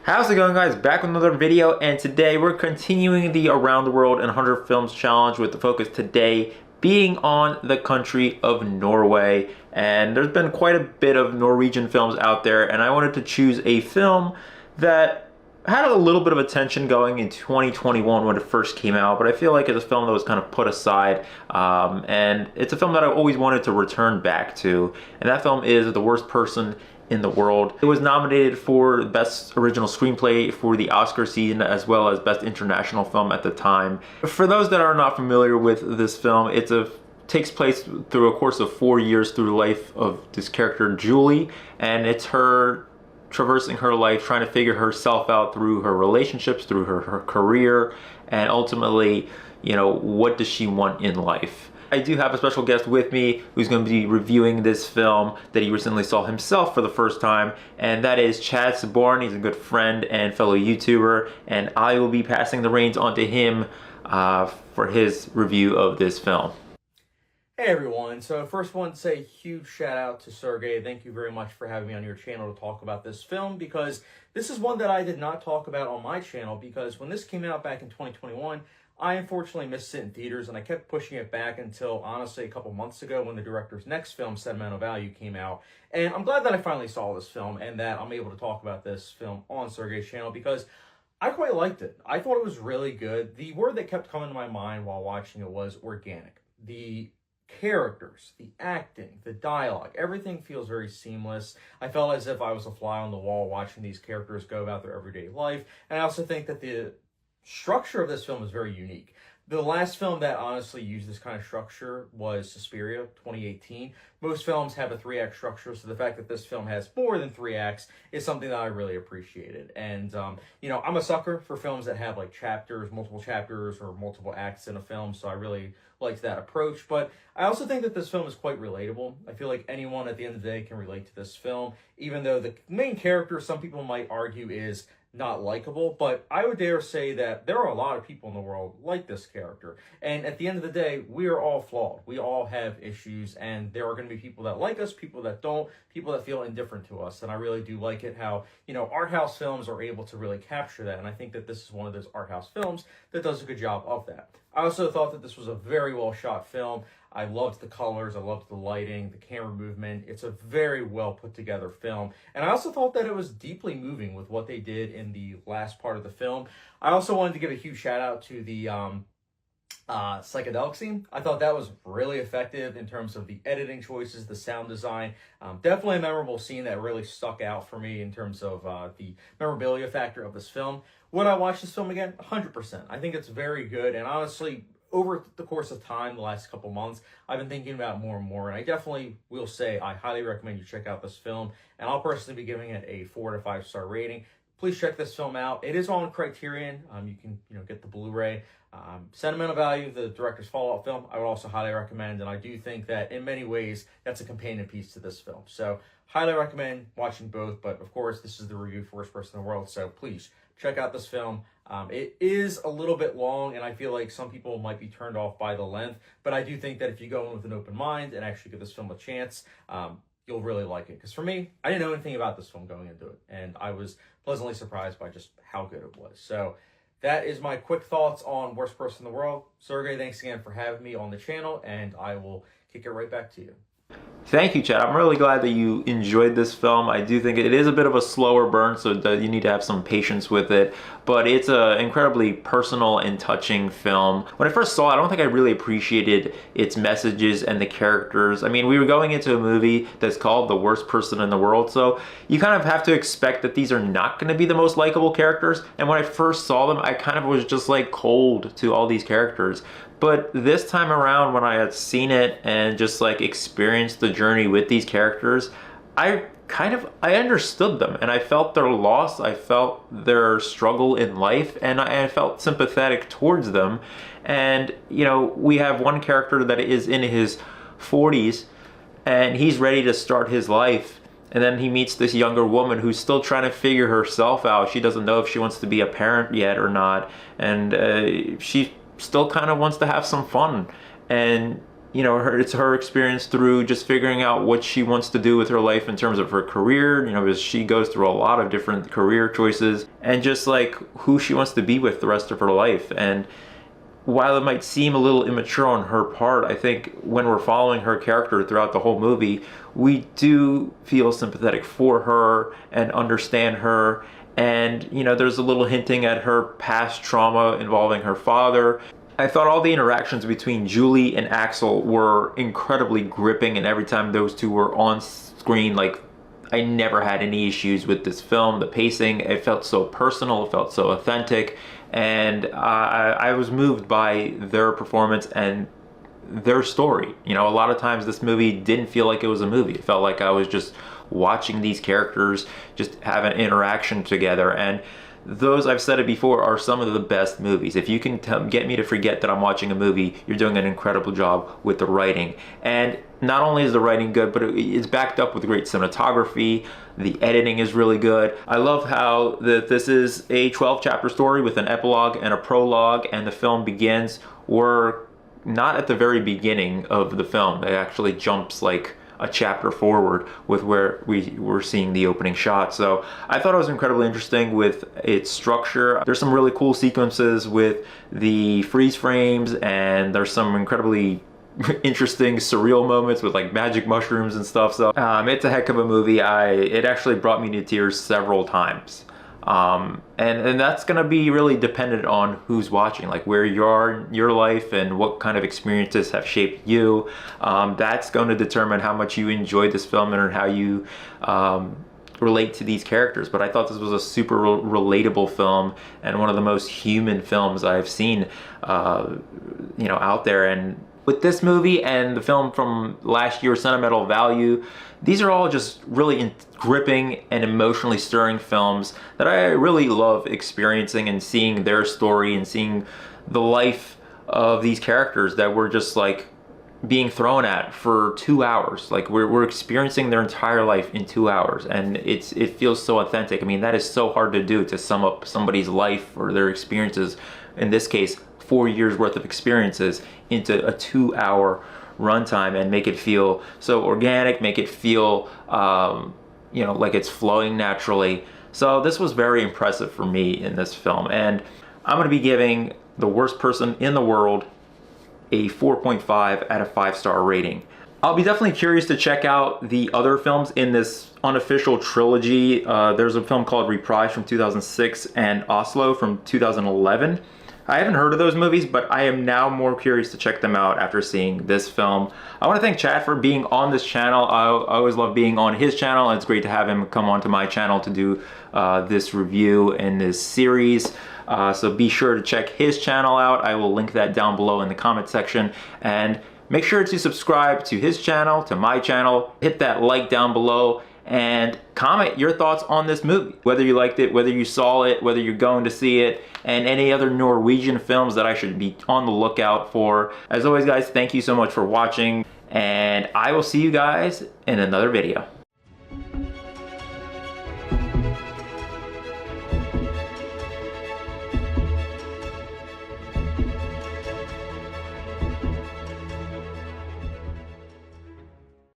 How's it going, guys? Back with another video, and today we're continuing the Around the World in 100 Films Challenge, with the focus today being on the country of Norway. And there's been quite a bit of Norwegian films out there, and I wanted to choose a film that had a little bit of attention going in 2021 when it first came out, but I feel like it's a film that was kind of put aside, and it's a film that I always wanted to return back to, and that film is The Worst Person in the World. It was nominated for Best Original Screenplay for the Oscar season, as well as Best International Film at the time. For those that are not familiar with this film, takes place through a course of 4 years through the life of this character, Julie, and it's her traversing her life, trying to figure herself out through her relationships, through her career, and ultimately, what does she want in life? I do have a special guest with me who's going to be reviewing this film that he recently saw himself for the first time, and that is Chad Saborn. He's a good friend and fellow YouTuber, and I will be passing the reins on to him for his review of this film. Hey everyone, so first I want to say a huge shout out to Sergey. Thank you very much for having me on your channel to talk about this film, because this is one that I did not talk about on my channel, because when this came out back in 2021, I unfortunately missed it in theaters, and I kept pushing it back until, honestly, a couple months ago when the director's next film, Sentimental Value, came out. And I'm glad that I finally saw this film and that I'm able to talk about this film on Sergey's channel, because I quite liked it. I thought it was really good. The word that kept coming to my mind while watching it was organic. The characters, the acting, the dialogue, everything feels very seamless. I felt as if I was a fly on the wall watching these characters go about their everyday life. And I also think that the structure of this film is very unique. The last film that honestly used this kind of structure was Suspiria, 2018. Most films have a 3-act structure, so the fact that this film has more than 3 acts is something that I really appreciated. And, I'm a sucker for films that have like multiple chapters or multiple acts in a film, so I really liked that approach. But I also think that this film is quite relatable. I feel like anyone at the end of the day can relate to this film, even though the main character, some people might argue, is not likable, but I would dare say that there are a lot of people in the world like this character. And at the end of the day, we are all flawed. We all have issues, and there are going to be people that like us, people that don't, people that feel indifferent to us. And I really do like it how, art house films are able to really capture that. And I think that this is one of those art house films that does a good job of that. I also thought that this was a very well shot film. I loved the colors, I loved the lighting, the camera movement. It's a very well put together film. And I also thought that it was deeply moving with what they did in the last part of the film. I also wanted to give a huge shout out to the psychedelic scene. I thought that was really effective in terms of the editing choices, the sound design. Definitely a memorable scene that really stuck out for me in terms of the memorabilia factor of this film. Would I watch this film again? 100%. I think it's very good, and honestly, over the course of time, the last couple months, I've been thinking about it more and more, and I definitely will say I highly recommend you check out this film, and I'll personally be giving it a 4 to 5 star rating. Please check this film out. It is on Criterion. You can get the Blu-ray. Sentimental Value, the director's follow-up film, I would also highly recommend, and I do think that in many ways that's a companion piece to this film. So highly recommend watching both, but of course this is the review for Worst Person in the World, so please check out this film. It is a little bit long, and I feel like some people might be turned off by the length, but I do think that if you go in with an open mind and actually give this film a chance, you'll really like it. Because for me, I didn't know anything about this film going into it, and I was pleasantly surprised by just how good it was. So that is my quick thoughts on Worst Person in the World. Sergey, thanks again for having me on the channel, and I will kick it right back to you. Thank you, Chad. I'm really glad that you enjoyed this film. I do think it is a bit of a slower burn, so that you need to have some patience with it. But it's an incredibly personal and touching film. When I first saw it, I don't think I really appreciated its messages and the characters. I mean, we were going into a movie that's called The Worst Person in the World, so you kind of have to expect that these are not going to be the most likable characters. And when I first saw them, I kind of was just like cold to all these characters. But this time around, when I had seen it and just like experienced the journey with these characters, I understood them, and I felt their loss, I felt their struggle in life, and I felt sympathetic towards them. And we have one character that is in his 40s, and he's ready to start his life. And then he meets this younger woman who's still trying to figure herself out. She doesn't know if she wants to be a parent yet or not, and she still kind of wants to have some fun. And it's her experience through just figuring out what she wants to do with her life in terms of her career, because she goes through a lot of different career choices, and just like who she wants to be with the rest of her life. And while it might seem a little immature on her part, I think when we're following her character throughout the whole movie, we do feel sympathetic for her and understand her. And, there's a little hinting at her past trauma involving her father. I thought all the interactions between Julie and Axel were incredibly gripping, and every time those two were on screen, like, I never had any issues with this film. The pacing, it felt so personal, it felt so authentic, and I was moved by their performance and their story. A lot of times this movie didn't feel like it was a movie. It felt like I was just watching these characters just have an interaction together, and those, I've said it before, are some of the best movies. If you can get me to forget that I'm watching a movie, you're doing an incredible job with the writing. And not only is the writing good, but it's backed up with great cinematography. The editing is really good. I love how this is a 12-chapter story with an epilogue and a prologue, and the film begins. We're not at the very beginning of the film. It actually jumps like a chapter forward with where we were seeing the opening shot. So I thought it was incredibly interesting with its structure. There's some really cool sequences with the freeze frames, and there's some incredibly interesting surreal moments with like magic mushrooms and stuff. So it's a heck of a movie. It actually brought me to tears several times. And that's gonna be really dependent on who's watching, like where you are in your life and what kind of experiences have shaped you. That's going to determine how much you enjoyed this film and how you relate to these characters. But I thought this was a super relatable film and one of the most human films I've seen out there. And with this movie and the film from last year, Sentimental Value, these are all just really gripping and emotionally stirring films that I really love experiencing and seeing their story and seeing the life of these characters that were just like being thrown at for 2 hours. Like we're experiencing their entire life in 2 hours, and it feels so authentic. I mean, that is so hard to do, to sum up somebody's life or their experiences, in this case 4 years worth of experiences, into a 2-hour runtime and make it feel so organic, make it feel like it's flowing naturally. So this was very impressive for me in this film, and I'm going to be giving The Worst Person in the World a 4.5 out of 5-star rating. I'll be definitely curious to check out the other films in this unofficial trilogy. There's a film called Reprise from 2006 and Oslo from 2011. I haven't heard of those movies, but I am now more curious to check them out after seeing this film. I want to thank Chad for being on this channel. I always love being on his channel, and it's great to have him come onto my channel to do this review and this series. So be sure to check his channel out. I will link that down below in the comment section. And make sure to subscribe to his channel, to my channel. Hit that like down below, and comment your thoughts on this movie. Whether you liked it, whether you saw it, whether you're going to see it, and any other Norwegian films that I should be on the lookout for. As always, guys, thank you so much for watching, and I will see you guys in another video.